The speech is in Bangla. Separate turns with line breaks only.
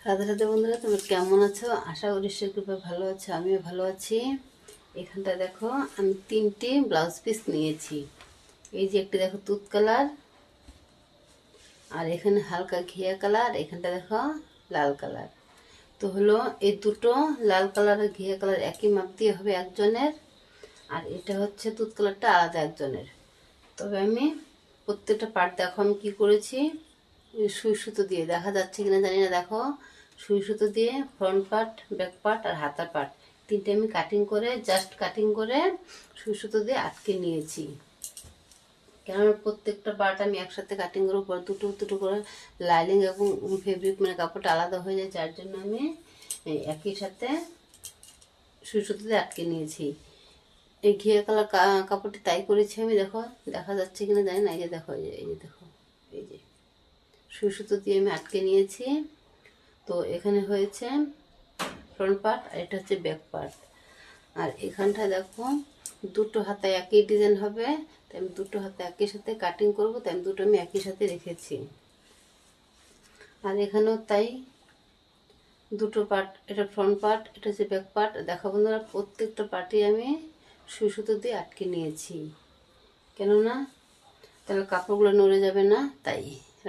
রাধে রাধে বন্ধুরা, তুমি কেমন আছো? আশা করি সে কৃপায় ভালো আছো, আমিও ভালো আছি। এখানটা দেখো, আমি 3টে ব্লাউজ পিস নিয়েছি। এই যে একটি দেখো তুত কালার, আর এখানে হালকা ঘিয়া কালার, এখানটা দেখো লাল কালার। তো হলো এই দুটো লাল কালার আর ঘিয়া কালার একই মাপ দিয়ে হবে একজনের, আর এটা হচ্ছে তুত কালারটা আলাদা একজনের। তবে আমি প্রত্যেকটা পার্ট দেখো আমি কি করেছি, সুই সুতো দিয়ে, দেখা যাচ্ছে কিনা জানি না, দেখো সুই সুতো দিয়ে ফ্রন্ট পার্ট, ব্যাক পার্ট আর হাতার পার্ট তিনটে আমি কাটিং করে, জাস্ট কাটিং করে সুই সুতো দিয়ে আটকে নিয়েছি। কেননা প্রত্যেকটা পার্ট আমি একসাথে কাটিং করে পর দুটো দুটো করে লাইনিং এবং ফেব্রিক মানে কাপড়টা আলাদা হয়ে যায়, যার জন্য আমি একই সাথে সুই সুতো দিয়ে আটকে নিয়েছি। এই ঘিয়া কালার কাপড়টি তাই করেছি আমি, দেখো দেখা যাচ্ছে কিনা জানি না, এই যে দেখো, এই যে দেখো, এই যে সুই সুতো দিয়ে আমি আটকে নিয়েছি। তো এখানে হয়েছে ফ্রন্ট পার্ট আর এটা হচ্ছে ব্যাক পার্ট। আর এখানটা দেখো দুটো হাতে একই ডিজাইন হবে, তাই আমি দুটো হাতে একই সাথে কাটিং করব, তাই আমি দুটো আমি একই সাথে রেখেছি। আর এখানেও তাই, দুটো পার্ট, এটা ফ্রন্ট পার্ট, এটা হচ্ছে ব্যাক পার্ট। দেখো বন্ধুরা, প্রত্যেকটা পার্টই আমি সুই সুতো দিয়ে আটকে নিয়েছি, কেননা তাহলে কাপড়গুলো নড়ে যাবে না, তাই।